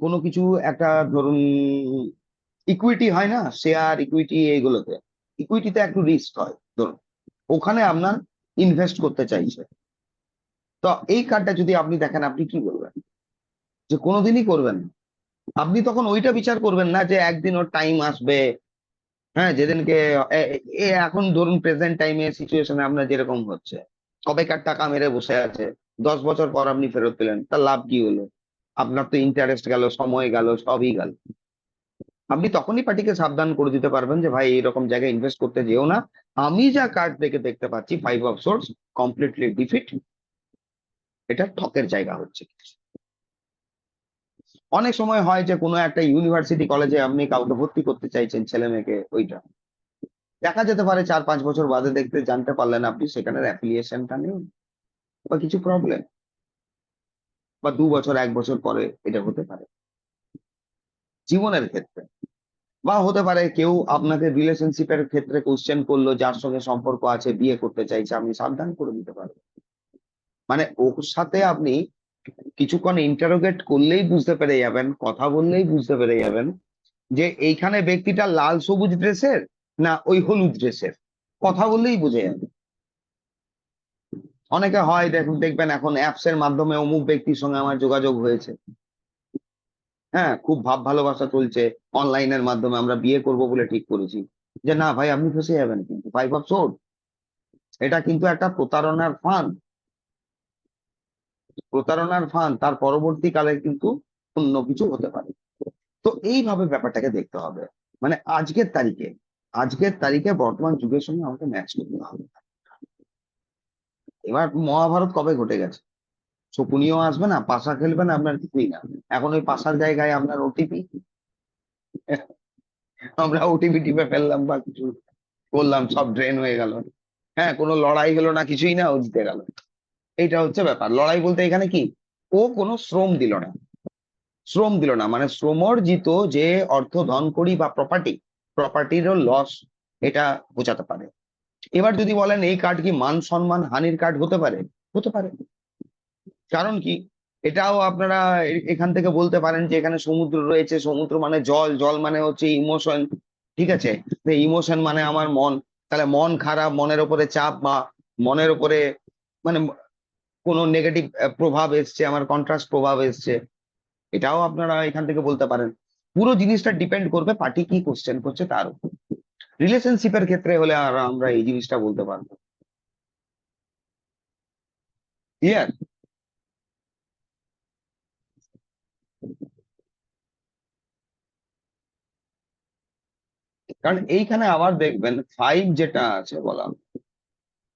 কোনো কিছু একটা ধরুন ইকুইটি হয় না, শেয়ার ইকুইটি, এইগুলোতে ইকুইটিতে একটু রিস্ক হয় ধরুন, ওখানে আপনার ইনভেস্ট করতে চাইছে, তো এই কার্ডটা যদি আপনি দেখেন আপনি কি বলবেন, যে কোনোদিনই করবেন না। আপনি তখন ওইটা বিচার করবেন না যে একদিন ওর টাইম আসবে, হ্যাঁ যেদিনকে এখন ধরুন প্রেজেন্ট টাইমে সিচুয়েশনে আপনার যেরকম হচ্ছে, কবেকার টাকা মেরে বসে আছে, 10 বছর পর আপনি ফেরত পেলেন, তার লাভ কি হলো, আপনার তো ইন্টারেস্ট গেল, সময় গেল, সবই গেল। আপনি তখনই পার্টিকে সাবধান করে দিতে পারবেন যে ভাই এরকম জায়গায় ইনভেস্ট করতে যেও না, আমি যা কার্ড দেখে দেখতে পাচ্ছি 5 অফ সোর্স কমপ্লিটলি ডিফিট, এটা ঠকের জায়গা হচ্ছে। অনেক সময় হয় যে কোনো একটা ইউনিভার্সিটি কলেজে আপনি কাউকে ভর্তি করতে চাইছেন ছেলে মেয়েকে, ওইটা দেখা যেতে পারে 4-5 বছর বাদে দেখতে জানতে পারলেন আপনি সেখানের অ্যাফিলিয়েশনটা নেই বা কিছু প্রবলেম, বা 2 বছর 1 বছর পরে এটা হতে পারে জীবনের ক্ষেত্রে। বা হতে পারে কেউ আপনাকে রিলেশনশিপের ক্ষেত্রে কোশ্চেন করলো, যার সঙ্গে সম্পর্ক আছে, বিয়ে করতে চাইছে, আপনি সাবধান করে দিতে পারবেন। মানে ওর সাথে আপনি কিছুক্ষণ ইন্টারোগেট করলেই বুঝতে পেরে যাবেন, কথা বললেই বুঝতে পেরে যাবেন যে এইখানে ব্যক্তিটা লাল সবুজ ড্রেসের না ওই হলুদ ড্রেসের, কথা বললেই বুঝে যাবে। অনেকে হয় দেখবেন এখন অ্যাপস এর মাধ্যমে অমুক ব্যক্তির সঙ্গে আমার যোগাযোগ হয়েছে, হ্যাঁ খুব ভাব ভালোবাসা চলছে, অনলাইনের মাধ্যমে আমরা বিয়ে করব বলে ঠিক করেছি, যে না ভাই আপনি ফেঁসে যাবেন, কিন্তু 5 অফ সোর্ড এটা কিন্তু একটা প্রতারণার ফাঁদ, প্রতারণার ফাঁদ, তার পরবর্তীকালে কিন্তু অন্য কিছু হতে পারে। তো এইভাবে ব্যাপারটাকে দেখতে হবে, মানে আজকের তারিখে বর্তমান যুগের সঙ্গে আমাকে ম্যাচ করতে হবে। এবার মহাভারত কবে ঘটে গেছে, শকুনিও আসবে না, পাশা খেলবে না, আপনার কিছুই না। এখন ওই পাশার জায়গায় আপনার ওটিপি, আমরা ওটিপি টিপে ফেললাম বা কিছু করলাম, সব ড্রেন হয়ে গেল। হ্যাঁ কোনো লড়াই হলো না, কিছুই না, ও জিতে গেল। এইটা হচ্ছে ব্যাপার। লড়াই বলতে এখানে কি, ও কোনো শ্রম দিল না, মানে শ্রমর্জিত যে অর্থ ধন করি বা প্রপার্টিরও লস, এটা বোঝাতে পারে। এবার যদি বলেন এই কার্ড কি মান সম্মান হানির কার্ড হতে পারে, হতে পারে। কারণ কি, এটাও আপনারা এখান থেকে বলতে পারেন যে এখানে সমুদ্র রয়েছে, সমুদ্র মানে জল, জল মানে হচ্ছে ইমোশন, ঠিক আছে, ইমোশন মানে আমার মন, তাহলে মন খারাপ, মনের উপরে চাপ বা মনের উপরে মানে কোনো নেগেটিভ প্রভাব এসছে, আমার কন্ট্রাস্ট প্রভাব এসছে, এটাও আপনারা এখান থেকে বলতে পারেন। পুরো জিনিসটা ডিপেন্ড করবে পার্টি কি কোশ্চেন করছে তার উপর। রিলেশনশিপের ক্ষেত্রে হলে আর আমরা এই জিনিসটা বলতে পারবো। ক্লিয়ার? কারণ এইখানে আবার দেখবেন 5 যেটা আছে বলা,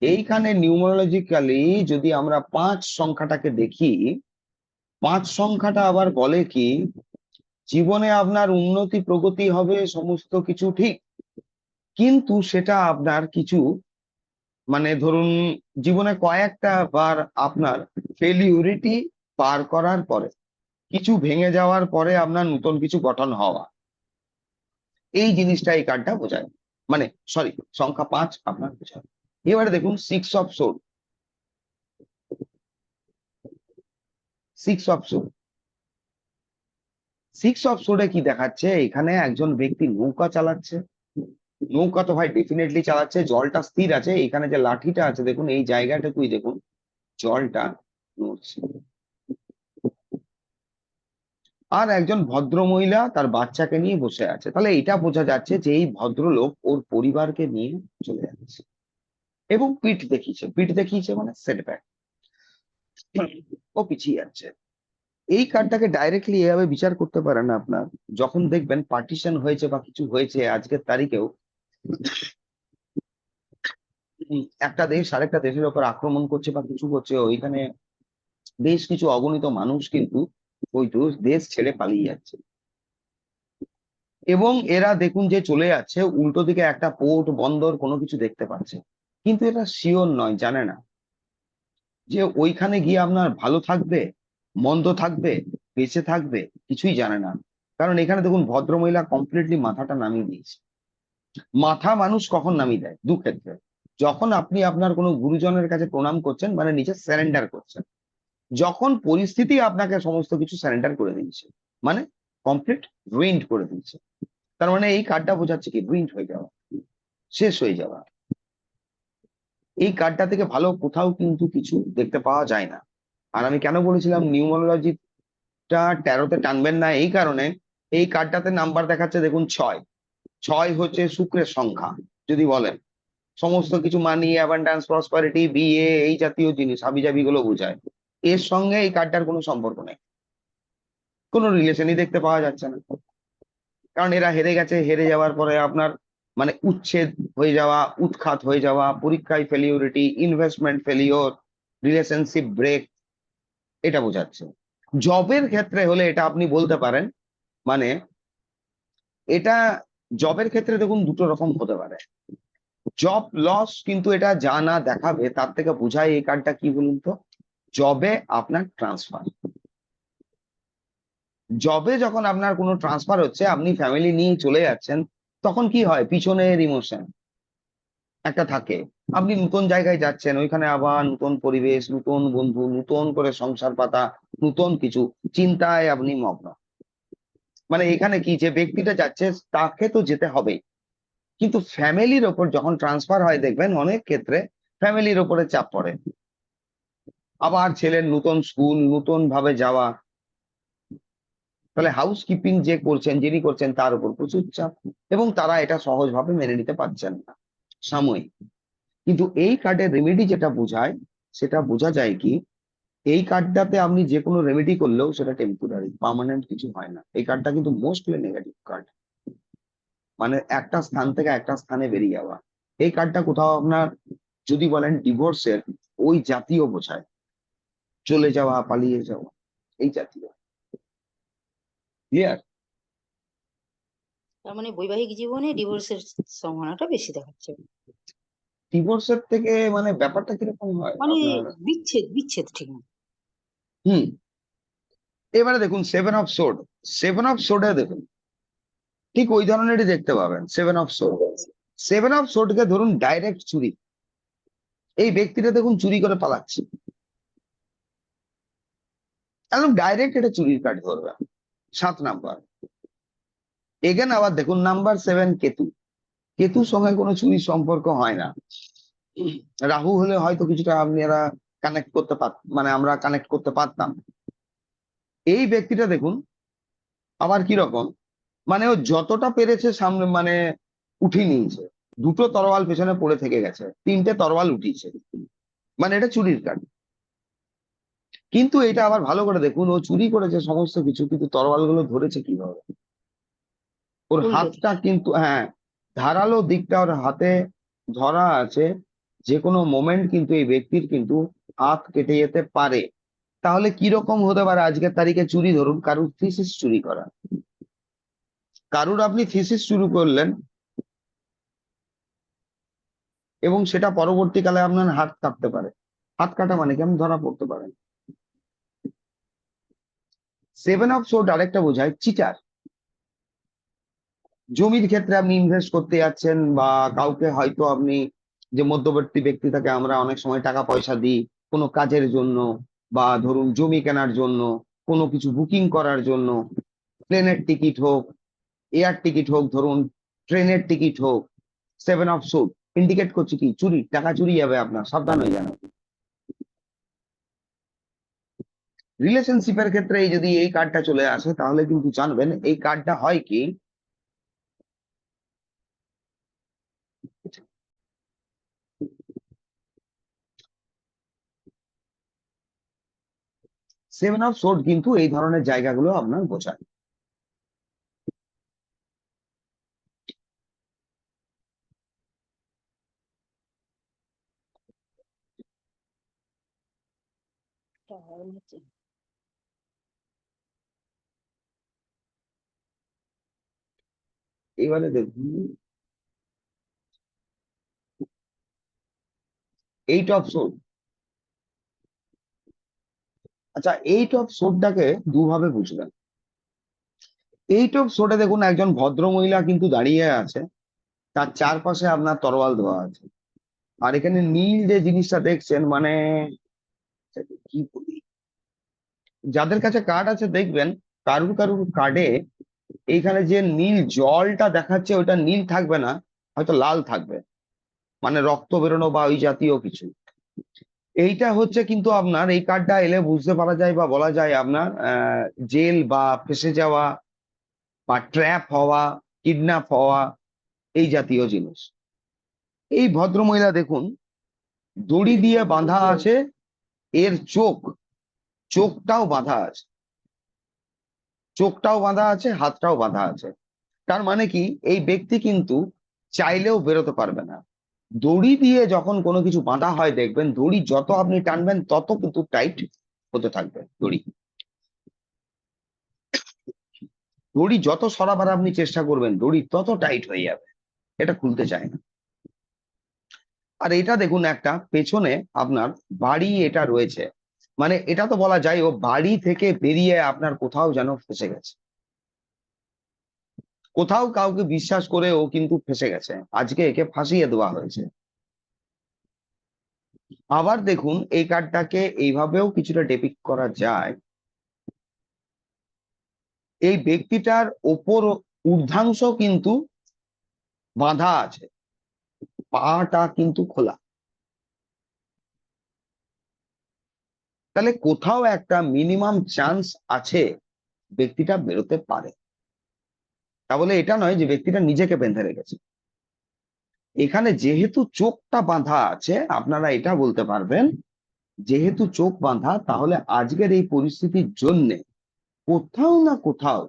এইখানে নিউমারোলজিক্যালি যদি আমরা 5 সংখ্যাটাকে দেখি, 5 সংখ্যাটা আবার বলে কি, জীবনে আপনার উন্নতি প্রগতি হবে সমস্ত কিছু ঠিক, কিন্তু সেটা আপনার কিছু মানে ধরুন জীবনে কয়েকটা বার আপনার ফেলিউরিটি পার করার পরে, কিছু ভেঙে যাওয়ার পরে আপনার নতুন কিছু গঠন হওয়া, এই জিনিসটা এই কার্ডটা বোঝায়। মানে সরি, সংখ্যা 5 আপনার বোঝায়। এবারে দেখুন 6 of sword, six of sword. Six of সোডে কি দেখাচ্ছে, এখানে একজন ব্যক্তি নৌকা চালাচ্ছে। নৌকা তো ভাই ডেফিনেটলি চালাচ্ছে, জলটা স্থির আছে, এখানে যে লাঠিটা আছে দেখুন, এই জায়গাটাকুই দেখুন জলটা নড়ছে। আর একজন ভদ্র মহিলা তার বাচ্চাকে নিয়ে বসে আছে, তাহলে এটা বোঝা যাচ্ছে যে এই ভদ্রলোক ওর পরিবারকে নিয়ে চলে যাচ্ছে। এবং পিঠ দেখিয়েছে মানে সেটব্যাক, ও পিছিয়ে যাচ্ছে। এই কার্ডটাকে ডাইরেক্টলি এভাবে বিচার করতে পারেন না আপনার, যখন দেখবেন পার্টিশন হয়েছে বা কিছু হয়েছে আজকের তারিখেও, একটা দেশ আরেকটা দেশের উপর আক্রমণ করছে বা কিছু করছে, ওইখানে বেশ কিছু অগণিত মানুষ কিন্তু ওই দেশ ছেড়ে পালিয়ে যাচ্ছে। এবং এরা দেখুন যে চলে যাচ্ছে, উল্টো দিকে একটা পোর্ট বন্দর কোনো কিছু দেখতে পাচ্ছে, কিন্তু এটা শিওর নয়, জানে না যে ওইখানে গিয়ে আপনার ভালো থাকবে, মন্দ থাকবে, বেঁচে থাকবে, কিছুই জানে না। কারণ এখানে দেখুন ভদ্রমহিলা কমপ্লিটলি মাথাটা নামিয়ে দিয়েছে। মাথা মানুষ কখন নামিয়ে দেয়? দু ক্ষেত্রে। যখন আপনি আপনার কোনো গুরুজনের কাছে প্রণাম করছেন, মানে নিজে স্যারেন্ডার করছেন, যখন পরিস্থিতি আপনাকে সমস্ত কিছু স্যারেন্ডার করে দিচ্ছে, মানে কমপ্লিট রুইন্ড করে দিচ্ছে। তার মানে এই কার্ডটা বোঝাচ্ছে কি, রুইন্ড হয়ে যাওয়া, শেষ হয়ে যাওয়া। এই কার্ডটা থেকে ভালো কোথাও কিন্তু কিছু দেখতে পাওয়া যায় না। আর আমি কেন বলেছিলাম নিউমারোলজিটা ট্যারোতে টানবেন না, এই কারণে এই কার্ডটাতে নাম্বার দেখাচ্ছে দেখুন 6। 6 হচ্ছে শুক্রের সংখ্যা। যদি বলেন সমস্ত কিছু মানি, অ্যাবান্ডান্স, প্রসপারিটি, বিয়ে, এই জাতীয় জিনিস হাবিজাবি গুলো বোঝায়। এর সঙ্গে এই কার্ডটার কোনো সম্পর্ক নেই, কোনো রিলেশনই দেখতে পাওয়া যাচ্ছে না। কারণ এরা হেরে গেছে, হেরে যাওয়ার পরে আপনার মানে উচ্ছেদ হয়ে যাওয়া, উৎখাত হয়ে যাওয়া, পরীক্ষায় ফেলিওরিটি, ইনভেস্টমেন্ট ফেলিওর, রিলেশনশিপ ব্রেক, এটা বোঝাচ্ছে। জবের ক্ষেত্রে হলে এটা আপনি বলতে পারেন, মানে এটা জবের ক্ষেত্রে দেখুন দুটো রকম হতে পারে। জব লস, কিন্তু এটা যা না দেখাবে তার থেকে বোঝায় এই কার্ডটা কি বলুন তো, জবে আপনার ট্রান্সফার। জবে যখন আপনার কোনো ট্রান্সফার হচ্ছে, আপনি ফ্যামিলি নিয়ে চলে যাচ্ছেন, তখন কি হয়, পিছনের ইমোশন একটা থাকে। আপনি নতুন জায়গায় যাচ্ছেন, ওইখানে আবার নতুন পরিবেশ, নতুন বন্ধু, নতুন করে সংসার পাতা, নতুন কিছু চিন্তায় আপনি মগ্ন। মানে এখানে কি, যে ব্যক্তিটা যাচ্ছে তাকে তো যেতে হবে, কিন্তু ফ্যামিলির ওপর যখন ট্রান্সফার হয় দেখবেন অনেক ক্ষেত্রে ফ্যামিলির ওপরে চাপ পড়ে। আবার ছেলের নতুন স্কুল, নতুন ভাবে যাওয়া, তাহলে হাউস কিপিং যে করছেন, যিনি করছেন তার উপর প্রচুর চাপ, এবং তারা এটা সহজভাবে মেনে নিতে পারছেন না, সাময়িক। কিন্তু এই কার্ডের রেমেডি যেটা বোঝায়, সেটা বোঝা যায় কি, এই কার্ডটাতে আপনি যে কোনো রেমেডি করলেও সেটা টেম্পোরারি, পার্মানেন্ট কিছু হয় না। এই কার্ডটা কিন্তু মোস্টলি নেগেটিভ কার্ড, মানে একটা স্থান থেকে একটা স্থানে বেরিয়ে যাওয়া। এই কার্ডটা কোথাও আপনার যদি বলেন ডিভোর্সের ওই জাতীয় বোঝায়, চলে যাওয়া, পালিয়ে যাওয়া, এই জাতীয়। ক্লিয়ার? তার মানে বৈবাহিক জীবনে ডিভোর্সের সম্ভাবনাটা বেশি দেখাচ্ছে। ডিভোর্সের থেকে মানে ব্যাপারটা কিরকম হয় মানে আপনার? বিচ্ছেদ ঠিক না। হুম। এবারে দেখুন 7 অফ সোড। 7 অফ সোডে দেখুন ঠিক ওই ধরনেরই দেখতে পাবেন। 7 অফ সোড, 7 অফ সোডকে ধরুন ডাইরেক্ট চুরি। এই ব্যক্তিটা দেখুন চুরি করে পালাচ্ছে, একদম ডাইরেক্ট এটা চুরির কার্ড ধরবে। 7 নাম্বার। এখানে আবার দেখুন নাম্বার 7 কেতু। কেতুর সঙ্গে কোনো চুরির সম্পর্ক হয় না। রাহু হলে হয়তো কিছুটা আপনারা কানেক্ট করতে মানে আমরা কানেক্ট করতে পারতাম। এই ব্যক্তিটা দেখুন আবার কি রকম, মানে ও যতটা পেরেছে সামনে মানে উঠিয়ে নিয়েছে। দুটো তরোয়াল পেছনে পড়ে থেকে গেছে, 3টে তরোয়াল উঠিয়েছে, মানে এটা চুরির কার্ড। কিন্তু এটা আবার ভালো করে দেখুন, ও চুরি করেছে সমস্ত কিছু, কিন্তু তরোয়াল গুলো ধরেছে কিভাবে, ওর উল্টো হাতটা কিন্তু, হ্যাঁ, ধারালো দিকটা ওর হাতে ধরা আছে। যে কোনো মোমেন্ট কিন্তু এই ব্যক্তির কিন্তু হাত কেটে যেতে পারে। তাহলে কি রকম হতে পারে আজকের তারিখে চুরি? ধরুন কারুর থিসিস চুরি করা, কারুর আপনি থিসিস শুরু করলেন এবং সেটা পরবর্তীকালে আপনার হাত কাটতে পারে। হাত কাটা মানে কি, আপনি ধরা পড়তে পারেন। 7 অফ সোর্ড আরেকটা বোঝায় চিটার। জমির ক্ষেত্রে আপনি ইনভেস্ট করতে যাচ্ছেন, বা কাউকে হয়তো আপনি, যে মধ্যবর্তী ব্যক্তি থাকে, আমরা অনেক সময় টাকা পয়সা দিই কোনো কাজের জন্য, বা ধরুন জমি কেনার জন্য, কোনো কিছু বুকিং করার জন্য, প্লেনের টিকিট হোক, এয়ার টিকিট হোক, ধরুন ট্রেনের টিকিট হোক, 7 অফ সোর্ড ইন্ডিকেট করছে কি চুরি, টাকা চুরি যাবে আপনার, সাবধান হয়ে যান। রিলেশনশিপের ক্ষেত্রে এই যদি এই কার্ডটা চলে আসে তাহলে কিন্তু জানবেন এই কার্ডটা হয় কি, সেভেন অফ সোর্ড কিন্তু এই ধরনের জায়গাগুলো আপনার বোঝায়। টাওয়ার হচ্ছে। এবারে দেখুন 8 অফ সোর্ড। আচ্ছা, 8 অফ সোর্ডটাকে দুভাবে বুঝবেন। 8 অফ সোর্ডে দেখুন একজন ভদ্র মহিলা কিন্তু দাঁড়িয়ে আছে, তার চারপাশে আপনার তরোয়াল দেওয়া আছে। আর এখানে নীল যে জিনিসটা দেখছেন, মানে কি বলি, যাদের কাছে কার্ড আছে দেখবেন কারুর কারুর কার্ডে এইখানে যে নীল জলটা দেখাচ্ছে ওটা নীল থাকবে না, হয়তো লাল থাকবে, মানে রক্ত বেরোনো বা ওই জাতীয় কিছু। এইটা হচ্ছে কিন্তু আপনার এই কার্ডটা এলে বুঝতে পারা যায় বা বলা যায় আপনার জেল বা ফেঁসে যাওয়া বা ট্র্যাপ হওয়া, কিডন্যাপ হওয়া, এই জাতীয় জিনিস। এই ভদ্রমহিলা দেখুন দড়ি দিয়ে বাঁধা আছে, এর চোখটাও বাঁধা আছে, চোখটাও বাঁধা আছে, হাতটাও বাঁধা আছে। তার মানে কি এই ব্যক্তি কিন্তু চাইলেও বেরোতে পারবে না। দড়ি দিয়ে যখন কোনো কিছু বাঁধা হয় দেখবেন দড়ি যত আপনি টানবেন তত কিন্তু টাইট হতে থাকবে। দড়ি যত সরাবার আপনি চেষ্টা করবেন দড়ি তত টাইট হয়ে যাবে, এটা খুলতে চায় না। আর এটা দেখুন একটা পেছনে আপনার বাড়ি এটা রয়েছে, মানে এটা তো বলা যায় ও বাড়ি থেকে বেরিয়ে আপনার কোথাও যেন ফেসে গেছে, কোথাও কাউকে বিশ্বাস করে ও কিন্তু ফেসে গেছে, আজকে একে ফাঁসিয়ে দেওয়া হয়েছে। আবার দেখুন এই কার্ডটাকে এইভাবেও কিছুটা ডেপিক্ট করা যায়, এই ব্যক্তিটার ওপর ঊর্ধ্বাংশ কিন্তু বাঁধা আছে, পাটা কিন্তু খোলা। তাহলে কোথাও একটা মিনিমাম চান্স আছে ব্যক্তিটা বেরোতে পারে। তাহলে এটা নয় যে ব্যক্তিটা নিজেকে বেঁধে রেখেছে। এখানে যেহেতু চোখটা বাঁধা আছে আপনারা এটা বলতে পারবেন, যেহেতু চোখ বাঁধা তাহলে আজকের এই পরিস্থিতির জন্য কোথাও না কোথাও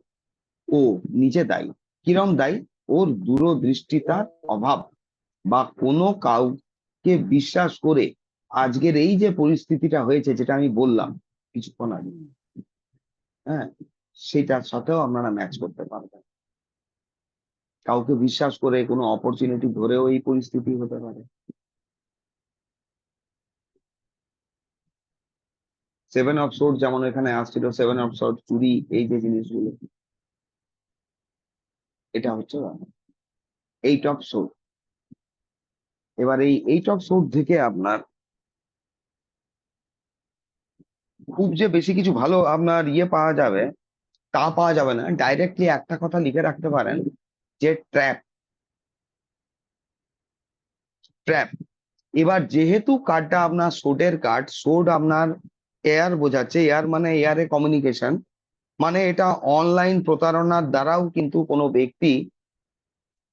ও নিজে দায়ী। কিরম দায়ী? ওর দূরদৃষ্টিতার অভাব, বা কোনো কাউকে বিশ্বাস করে আজকের এই যে পরিস্থিতিটা হয়েছে, যেটা আমি বললাম কিছুক্ষণ আগে, হ্যাঁ, সেটার সাথেও আপনারা ম্যাচ করতে পারবেন। কাউকে বিশ্বাস করে কোনো অপরচুনিটি ধরেও এই পরিস্থিতি হতে পারে। 7 অফ সোর্ড যেমন এখানে আসছিল, 7 অফ সোর্ড চুরি, এই যে জিনিসগুলো, এটা হচ্ছে 8 অফ সোর্ড। এবার এই 8 অফ সোর্ড থেকে আপনার খুব যে বেশি কিছু ভালো আপনার ইয়ে পাওয়া যাবে তা পাওয়া যাবে না। ডাইরেক্টলি একটা কথা লিখে রাখতে পারেন যে ট্র্যাপ, ট্র্যাপ। এবার যেহেতু কার্ডটা আপনার সোর্ডের কার্ড, সোর্ড আপনার এয়ার বোঝাচ্ছে, এয়ার মানে এয়ারে কমিউনিকেশন, মানে এটা অনলাইন প্রতারণার দ্বারাও কিন্তু কোনো ব্যক্তি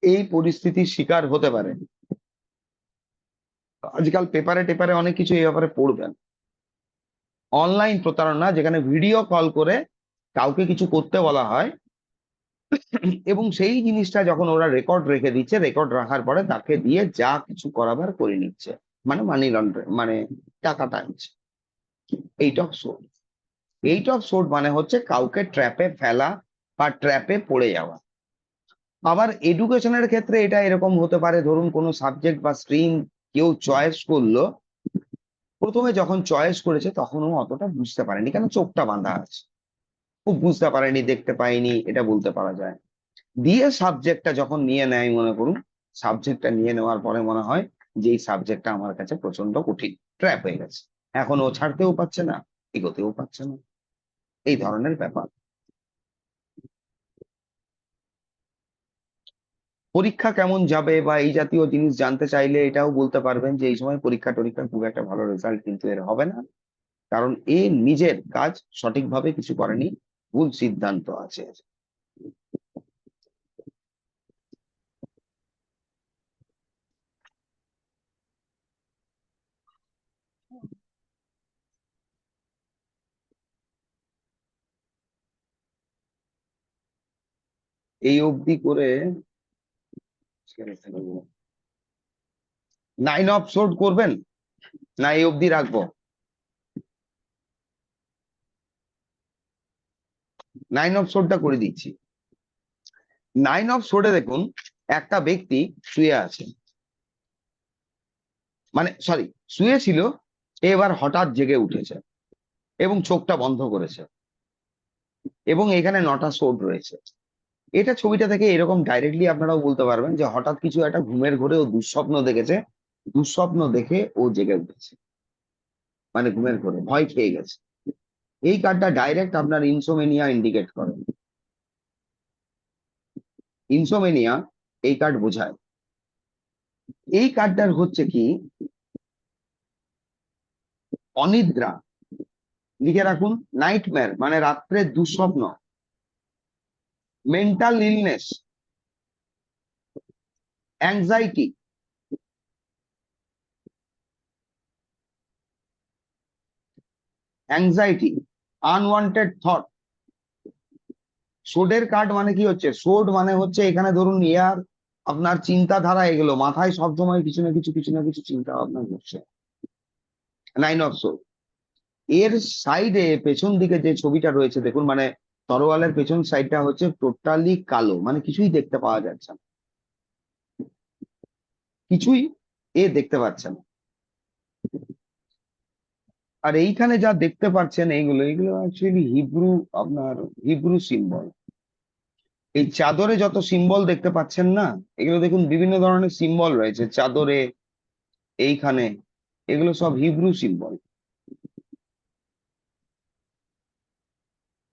এই পরিস্থিতির শিকার হতে পারে। আজকাল পেপারে টেপারে অনেক কিছু এই ব্যাপারে পড়বেন। অনলাইন প্রতারণা, যেখানে ভিডিও কল করে কাউকে কিছু করতে বলা হয় এবং সেই জিনিসটা যখন ওরা রেকর্ড রেখে দিচ্ছে, রেকর্ড রাখার পরে তাকে দিয়ে যা কিছু করাবার করে নিচ্ছে, মানে মানি লন্ডারিং, মানে টাকা টানছে। 8 অফ সোর্ড, 8 অফ সোর্ড মানে হচ্ছে কাউকে ট্র্যাপে ফেলা বা ট্র্যাপে পড়ে যাওয়া। আবার এডুকেশনের ক্ষেত্রে এটা এরকম হতে পারে, ধরুন কোনো সাবজেক্ট বা স্ট্রিম কেউ চয়েস করলো, প্রথমে যখন চয়েস করেছে তখন ও অতটা বুঝতে পারেনি, কেন চোখটা বাঁধা আছে, খুব বুঝতে পারেনি, দেখতে পাইনি, এটা বলতে পারা যায়। দিয়ে সাবজেক্টটা যখন নিয়ে নেয়, মনে করুন সাবজেক্টটা নিয়ে নেওয়ার পরে মনে হয় যে এই সাবজেক্টটা আমার কাছে প্রচন্ড কঠিন, ট্র্যাপ হয়ে গেছে, এখন ও ছাড়তেও পারছে না, এগোতেও পারছে না, এই ধরনের ব্যাপার। পরীক্ষা কেমন যাবে বা এই জাতীয় জিনিস জানতে চাইলে এটাও বলতে পারবেন যে এই সময় পরীক্ষা টরীক্ষা খুব একটা ভালো রেজাল্ট কিন্তু এর হবে না, কারণ এ নিজের কাজ সঠিকভাবে কিছু করেনি, ভুল সিদ্ধান্ত আছে। এই অবধি করে 9 অফ সোর্ড করবেন না এই অবধি রাখবো? 9 অফ সোর্ডটা করে দিচ্ছি। 9 অফ সোর্ডে দেখুন একটা ব্যক্তি শুয়ে আছে, মানে সরি শুয়ে ছিল, এবার হঠাৎ জেগে উঠেছে এবং চোখটা বন্ধ করেছে, এবং এখানে 9টা সোর্ড রয়েছে। এটা ছবিটা থেকে এরকম ডাইরেক্টলি আপনারাও বলতে পারবেন যে হঠাৎ কিছু একটা ঘুমের ঘোরে ও দুঃস্বপ্ন দেখেছে, দুঃস্বপ্ন দেখে ও জেগে উঠেছে, মানে ঘুমের ঘোরে ভয় খেয়ে গেছে। এই কার্ডটা ডাইরেক্ট আপনার ইনসোমেনিয়া ইন্ডিকেট করে। ইনসোমেনিয়া এই কার্ড বোঝায়। এই কার্ডটার হচ্ছে কি অনিদ্রা, লিখে রাখুন, নাইটমেয়ার মানে রাত্রের দুঃস্বপ্ন, mental illness, anxiety, unwanted thought. সোডের কার্ড মানে কি হচ্ছে, সোড মানে হচ্ছে এখানে ধরুন ইয়ার আপনার চিন্তাধারা এগুলো মাথায় সবসময় কিছু না কিছু কিছু না কিছু চিন্তা ভাবনা ঘুরছে। 9 অফ সোড। এর সাইডে পেছন দিকে যে ছবিটা রয়েছে দেখুন, মানে তরোয়ালের পেছন সাইডটা হচ্ছে টোটালি কালো, মানে কিছুই দেখতে পাওয়া যাচ্ছে না, কিছুই এ দেখতে পাচ্ছে না। আর এইখানে যা দেখতে পাচ্ছেন এইগুলো এগুলো অ্যাকচুয়ালি হিব্রু, আপনার হিব্রু সিম্বল। এই চাদরে যত সিম্বল দেখতে পাচ্ছেন না, এগুলো দেখুন বিভিন্ন ধরনের সিম্বল রয়েছে চাদরে, এইখানে, এগুলো সব হিব্রু সিম্বল।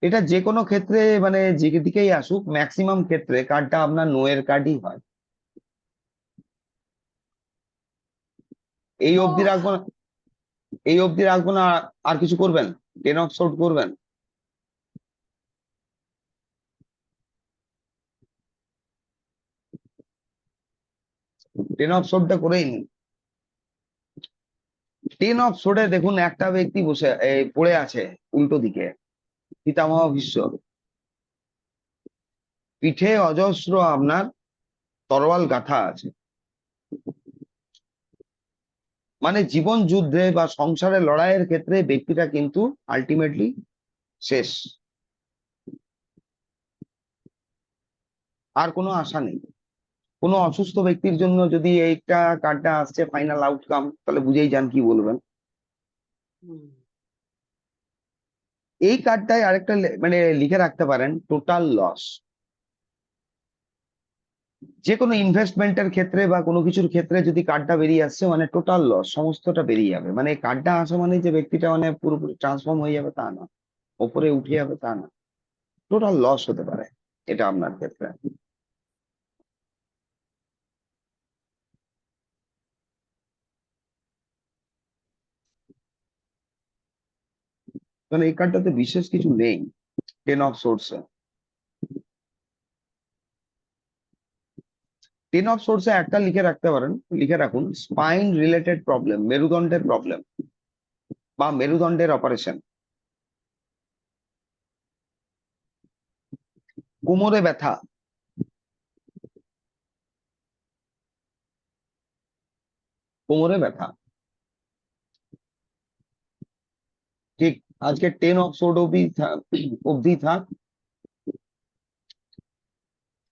এটা যে কোনো ক্ষেত্রে মানে যেদিকেই আসুক ম্যাক্সিমাম ক্ষেত্রে কার্ডটা আপনার নোয়ের কার্ডই হয়। এই অবধি রাখবো না, এই অবধি রাখবো না, আর কিছু করবেন? 10 অফ সোর্ড করবেন? টেন অফ সোর্ডটা করেই নিন। 10 অফ সোর্ডে দেখুন একটা ব্যক্তি বসে পড়ে আছে উল্টো দিকে, পিতামহ ভীষ্ম, পিঠে অজস্র আপনার তরোয়াল গাঁথা আছে, মানে জীবন যুদ্ধে বা সংসারে লড়াইয়ের ক্ষেত্রে ব্যক্তিটা কিন্তু আলটিমেটলি শেষ, আর কোনো আশা নেই। কোনো অসুস্থ ব্যক্তির জন্য যদি এইটা কার্ডটা আসছে ফাইনাল আউটকাম, তাহলে বুঝেই যান কি বলবেন। হুম। এই কার্ডটায় আরেকটা মানে লিখে রাখতে পারেন টোটাল লস। যে কোনো ইনভেস্টমেন্টের ক্ষেত্রে বা কোনো কিছুর ক্ষেত্রে যদি কার্ডটা বেরিয়ে আসছে মানে টোটাল লস, সমস্তটা বেরিয়ে যাবে, মানে কার্ডটা আসা মানে যে ব্যক্তিটা মানে পুরোপুরি ট্রান্সফর্ম হয়ে যাবে তা না, ওপরে উঠে যাবে তা না, টোটাল লস হতে পারে এটা আপনার ক্ষেত্রে। কারণ এই কার্ডটাতে বিশেষ কিছু নেই 10 অফ সোর্সে। 10 অফ সোর্সে একটা লিখে রাখতে পারেন, লিখে রাখুন স্পাইন রিলেটেড প্রবলেম, মেরুদণ্ডের প্রবলেম বা মেরুদণ্ডের অপারেশন, কোমরে ব্যথা, কোমরে ব্যথা। ঠিক, আজকে 10 অফ সোর্ড অবধি অবধি থাক।